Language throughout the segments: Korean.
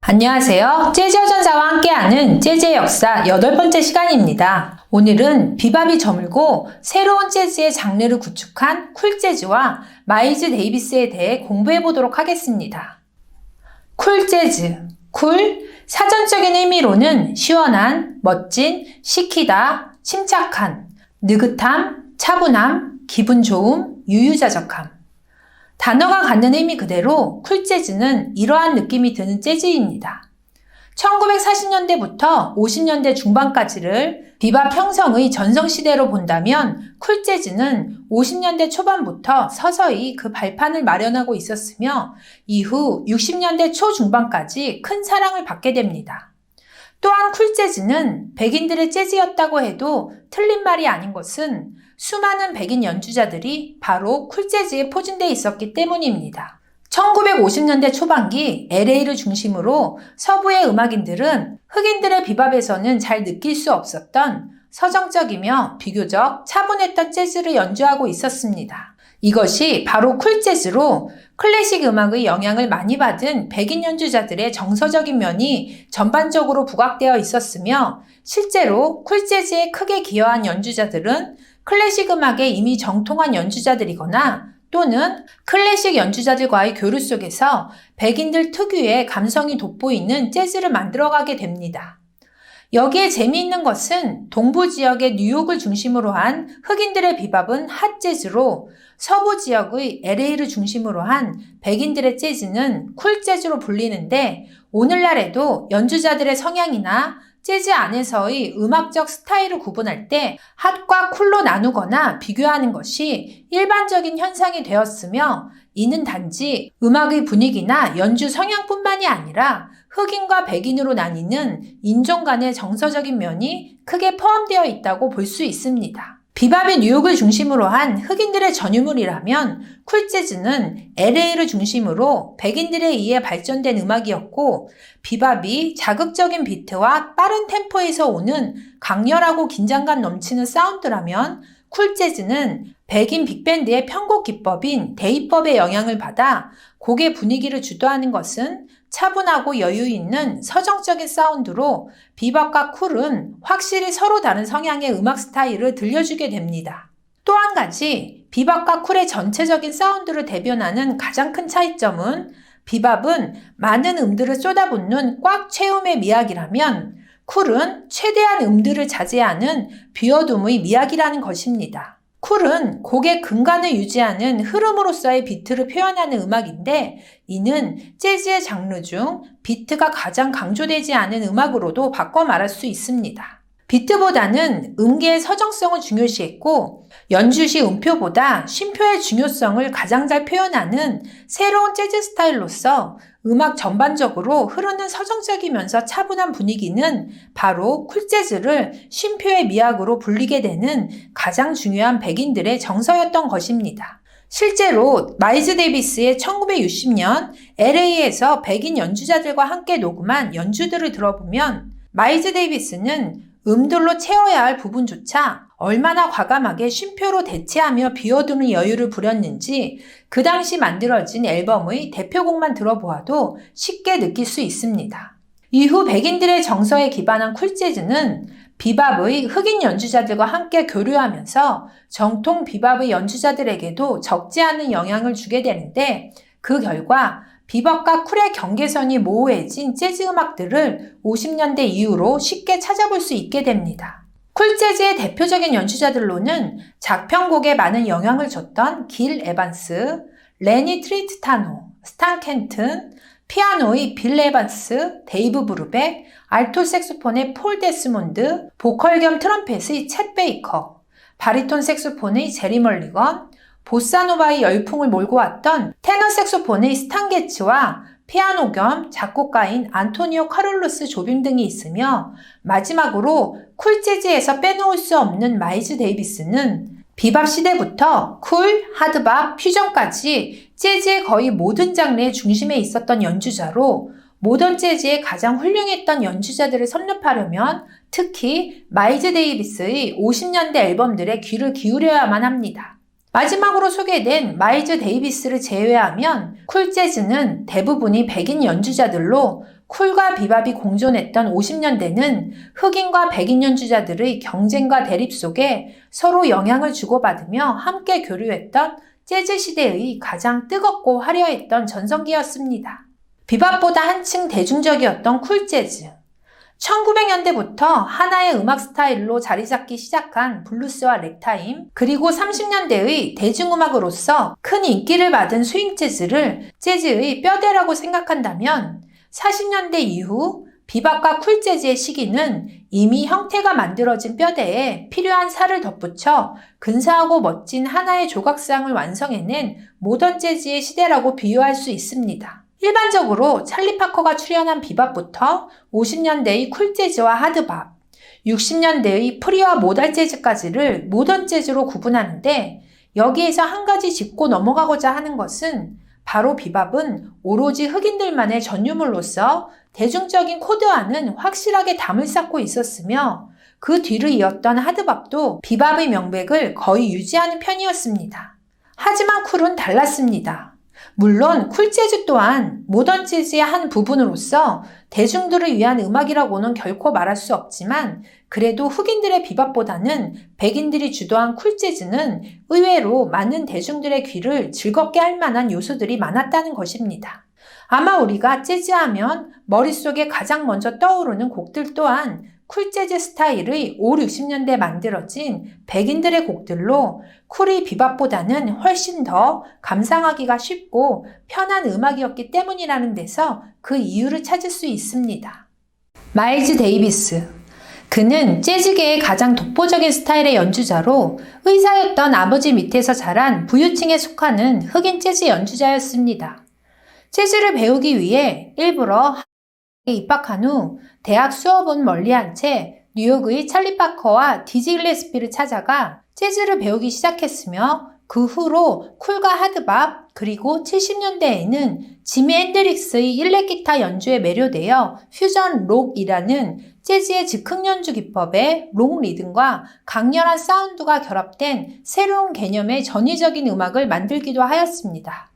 안녕하세요. 재즈 여전사와 함께하는 재즈의 역사 8번째 시간입니다. 오늘은 비밥이 저물고 새로운 재즈의 장르를 구축한 쿨 재즈와 마일즈 데이비스에 대해 공부해 보도록 하겠습니다. 쿨 재즈, 쿨, 사전적인 의미로는 시원한, 멋진, 시키다, 침착한, 느긋함, 차분함, 기분 좋음, 유유자적함. 단어가 갖는 의미 그대로 쿨 재즈는 이러한 느낌이 드는 재즈입니다. 1940년대부터 50년대 중반까지를 비밥 형성의 전성시대로 본다면 쿨 재즈는 50년대 초반부터 서서히 그 발판을 마련하고 있었으며 이후 60년대 초중반까지 큰 사랑을 받게 됩니다. 또한 쿨 재즈는 백인들의 재즈였다고 해도 틀린 말이 아닌 것은 수많은 백인 연주자들이 바로 쿨 재즈에 포진되어 있었기 때문입니다. 1950년대 초반기 LA를 중심으로 서부의 음악인들은 흑인들의 비밥에서는 잘 느낄 수 없었던 서정적이며 비교적 차분했던 재즈를 연주하고 있었습니다. 이것이 바로 쿨 재즈로 클래식 음악의 영향을 많이 받은 백인 연주자들의 정서적인 면이 전반적으로 부각되어 있었으며 실제로 쿨 재즈에 크게 기여한 연주자들은 클래식 음악에 이미 정통한 연주자들이거나 또는 클래식 연주자들과의 교류 속에서 백인들 특유의 감성이 돋보이는 재즈를 만들어가게 됩니다. 여기에 재미있는 것은 동부 지역의 뉴욕을 중심으로 한 흑인들의 비밥은 핫 재즈로 서부 지역의 LA를 중심으로 한 백인들의 재즈는 쿨 재즈로 불리는데 오늘날에도 연주자들의 성향이나 재즈 안에서의 음악적 스타일을 구분할 때 핫과 쿨로 나누거나 비교하는 것이 일반적인 현상이 되었으며 이는 단지 음악의 분위기나 연주 성향뿐만이 아니라 흑인과 백인으로 나뉘는 인종 간의 정서적인 면이 크게 포함되어 있다고 볼 수 있습니다. 비밥이 뉴욕을 중심으로 한 흑인들의 전유물이라면 쿨 재즈는 LA를 중심으로 백인들에 의해 발전된 음악이었고 비밥이 자극적인 비트와 빠른 템포에서 오는 강렬하고 긴장감 넘치는 사운드라면 쿨 재즈는 백인 빅밴드의 편곡 기법인 대입법의 영향을 받아 곡의 분위기를 주도하는 것은 차분하고 여유 있는 서정적인 사운드로 비밥과 쿨은 확실히 서로 다른 성향의 음악 스타일을 들려주게 됩니다. 또 한 가지 비밥과 쿨의 전체적인 사운드를 대변하는 가장 큰 차이점은 비밥은 많은 음들을 쏟아붓는 꽉 채움의 미학이라면 쿨은 최대한 음들을 자제하는 비어둠의 미학이라는 것입니다. 쿨은 곡의 근간을 유지하는 흐름으로서의 비트를 표현하는 음악인데 이는 재즈의 장르 중 비트가 가장 강조되지 않은 음악으로도 바꿔 말할 수 있습니다. 비트보다는 음계의 서정성을 중요시했고 연주 시 음표보다 쉼표의 중요성을 가장 잘 표현하는 새로운 재즈 스타일로서 음악 전반적으로 흐르는 서정적이면서 차분한 분위기는 바로 쿨 재즈를 쉼표의 미학으로 불리게 되는 가장 중요한 백인들의 정서였던 것입니다. 실제로 마일즈 데이비스의 1960년 LA에서 백인 연주자들과 함께 녹음한 연주들을 들어보면 마일즈 데이비스는 음들로 채워야 할 부분조차 얼마나 과감하게 쉼표로 대체하며 비워두는 여유를 부렸는지 그 당시 만들어진 앨범의 대표곡만 들어보아도 쉽게 느낄 수 있습니다. 이후 백인들의 정서에 기반한 쿨 재즈는 비밥의 흑인 연주자들과 함께 교류하면서 정통 비밥의 연주자들에게도 적지 않은 영향을 주게 되는데 그 결과 비밥과 쿨의 경계선이 모호해진 재즈 음악들을 50년대 이후로 쉽게 찾아볼 수 있게 됩니다. 쿨 재즈의 대표적인 연주자들로는 작편곡에 많은 영향을 줬던 길 에반스, 레니 트리스타노, 스탄 켄튼, 피아노의 빌 에반스, 데이브 브루백, 알토 색소폰의 폴 데스몬드, 보컬 겸 트럼펫의 챗 베이커, 바리톤 색소폰의 제리 멀리건, 보사노바의 열풍을 몰고 왔던 테너 색소폰의 스탄 게츠와 피아노 겸 작곡가인 안토니오 카를로스 조빔 등이 있으며 마지막으로 쿨 재즈에서 빼놓을 수 없는 마일즈 데이비스는 비밥 시대부터 쿨, 하드밥, 퓨전까지 재즈의 거의 모든 장르의 중심에 있었던 연주자로 모던 재즈의 가장 훌륭했던 연주자들을 섭렵하려면 특히 마일즈 데이비스의 50년대 앨범들에 귀를 기울여야만 합니다. 마지막으로 소개된 마일즈 데이비스를 제외하면 쿨 재즈는 대부분이 백인 연주자들로 쿨과 비밥이 공존했던 50년대는 흑인과 백인 연주자들의 경쟁과 대립 속에 서로 영향을 주고받으며 함께 교류했던 재즈 시대의 가장 뜨겁고 화려했던 전성기였습니다. 비밥보다 한층 대중적이었던 쿨 재즈. 1900년대부터 하나의 음악 스타일로 자리 잡기 시작한 블루스와 렉타임, 그리고 30년대의 대중음악으로서 큰 인기를 받은 스윙 재즈를 재즈의 뼈대라고 생각한다면 40년대 이후 비밥과 쿨 재즈의 시기는 이미 형태가 만들어진 뼈대에 필요한 살을 덧붙여 근사하고 멋진 하나의 조각상을 완성해낸 모던 재즈의 시대라고 비유할 수 있습니다. 일반적으로 찰리 파커가 출연한 비밥부터 50년대의 쿨 재즈와 하드밥, 60년대의 프리와 모달 재즈까지를 모던 재즈로 구분하는데 여기에서 한 가지 짚고 넘어가고자 하는 것은 바로 비밥은 오로지 흑인들만의 전유물로서 대중적인 코드와는 확실하게 담을 쌓고 있었으며 그 뒤를 이었던 하드밥도 비밥의 명백을 거의 유지하는 편이었습니다. 하지만 쿨은 달랐습니다. 물론 쿨 재즈 또한 모던 재즈의 한 부분으로서 대중들을 위한 음악이라고는 결코 말할 수 없지만 그래도 흑인들의 비밥보다는 백인들이 주도한 쿨 재즈는 의외로 많은 대중들의 귀를 즐겁게 할 만한 요소들이 많았다는 것입니다. 아마 우리가 재즈하면 머릿속에 가장 먼저 떠오르는 곡들 또한 쿨 재즈 스타일의 5, 60년대에 만들어진 백인들의 곡들로 쿨이 비밥보다는 훨씬 더 감상하기가 쉽고 편한 음악이었기 때문이라는 데서 그 이유를 찾을 수 있습니다. 마일즈 데이비스. 그는 재즈계의 가장 독보적인 스타일의 연주자로 의사였던 아버지 밑에서 자란 부유층에 속하는 흑인 재즈 연주자였습니다. 재즈를 배우기 위해 일부러 입학한 후 대학 수업은 멀리한 채 뉴욕의 찰리 파커와 디지 길레스피를 찾아가 재즈를 배우기 시작했으며 그 후로 쿨과 하드밥 그리고 70년대에는 지미 앤드릭스의 일렉 기타 연주에 매료되어 퓨전 록이라는 재즈의 즉흥 연주 기법에 롱 리듬과 강렬한 사운드가 결합된 새로운 개념의 전위적인 음악을 만들기도 하였습니다.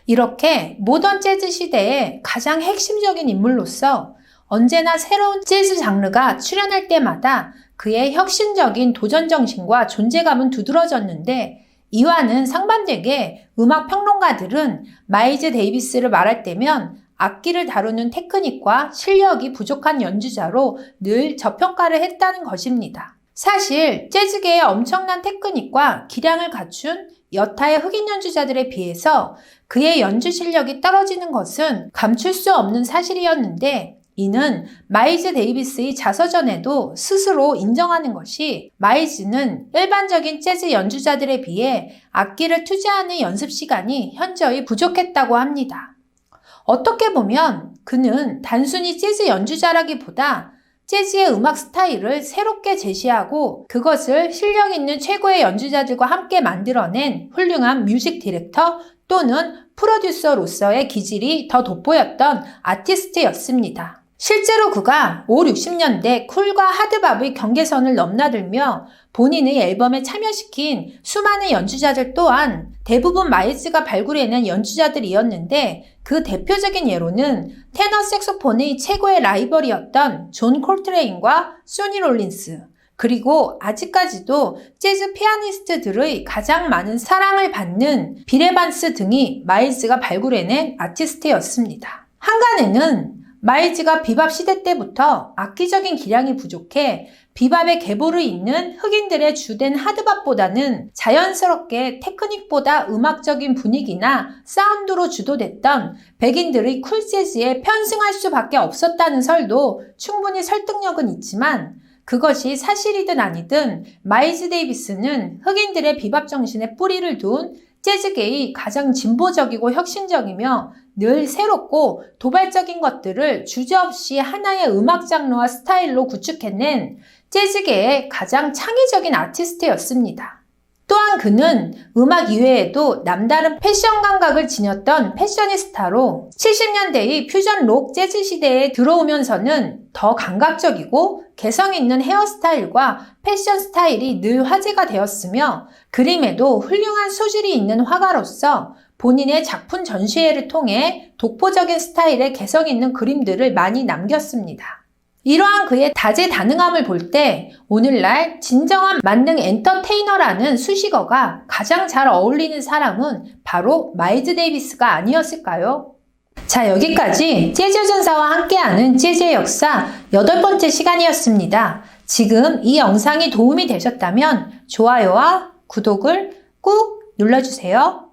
이렇게 모던 재즈 시대의 가장 핵심적인 인물로서 언제나 새로운 재즈 장르가 출현할 때마다 그의 혁신적인 도전 정신과 존재감은 두드러졌는데 이와는 상반되게 음악 평론가들은 마일즈 데이비스를 말할 때면 악기를 다루는 테크닉과 실력이 부족한 연주자로 늘 저평가를 했다는 것입니다. 사실 재즈계의 엄청난 테크닉과 기량을 갖춘 여타의 흑인 연주자들에 비해서 그의 연주 실력이 떨어지는 것은 감출 수 없는 사실이었는데 이는 마일즈 데이비스의 자서전에도 스스로 인정하는 것이 마일즈는 일반적인 재즈 연주자들에 비해 악기를 투자하는 연습 시간이 현저히 부족했다고 합니다. 어떻게 보면 그는 단순히 재즈 연주자라기보다 재즈의 음악 스타일을 새롭게 제시하고 그것을 실력 있는 최고의 연주자들과 함께 만들어낸 훌륭한 뮤직 디렉터 또는 프로듀서로서의 기질이 더 돋보였던 아티스트였습니다. 실제로 그가 5, 60년대 쿨과 하드밥의 경계선을 넘나들며 본인의 앨범에 참여시킨 수많은 연주자들 또한 대부분 마일즈가 발굴해낸 연주자들이었는데 그 대표적인 예로는 테너 색소폰의 최고의 라이벌이었던 존 콜트레인과 소니 롤린스, 그리고 아직까지도 재즈 피아니스트들의 가장 많은 사랑을 받는 빌 에반스 등이 마일즈가 발굴해낸 아티스트였습니다. 한간에는 마일즈가 비밥 시대 때부터 악기적인 기량이 부족해 비밥의 계보를 잇는 흑인들의 주된 하드밥보다는 자연스럽게 테크닉보다 음악적인 분위기나 사운드로 주도됐던 백인들의 쿨 재즈에 편승할 수밖에 없었다는 설도 충분히 설득력은 있지만 그것이 사실이든 아니든 마일즈 데이비스는 흑인들의 비밥 정신에 뿌리를 둔 재즈계의 가장 진보적이고 혁신적이며 늘 새롭고 도발적인 것들을 주저없이 하나의 음악 장르와 스타일로 구축해낸 재즈계의 가장 창의적인 아티스트였습니다. 또 또한 그는 음악 이외에도 남다른 패션 감각을 지녔던 패셔니스타로 70년대의 퓨전 록 재즈 시대에 들어오면서는 더 감각적이고 개성 있는 헤어스타일과 패션 스타일이 늘 화제가 되었으며 그림에도 훌륭한 소질이 있는 화가로서 본인의 작품 전시회를 통해 독보적인 스타일의 개성 있는 그림들을 많이 남겼습니다. 이러한 그의 다재다능함을 볼 때 오늘날 진정한 만능 엔터테이너라는 수식어가 가장 잘 어울리는 사람은 바로 마일즈 데이비스가 아니었을까요? 자, 여기까지 재즈 전사와 함께하는 재즈의 역사 8번째 시간이었습니다. 지금 이 영상이 도움이 되셨다면 좋아요와 구독을 꾹 눌러주세요.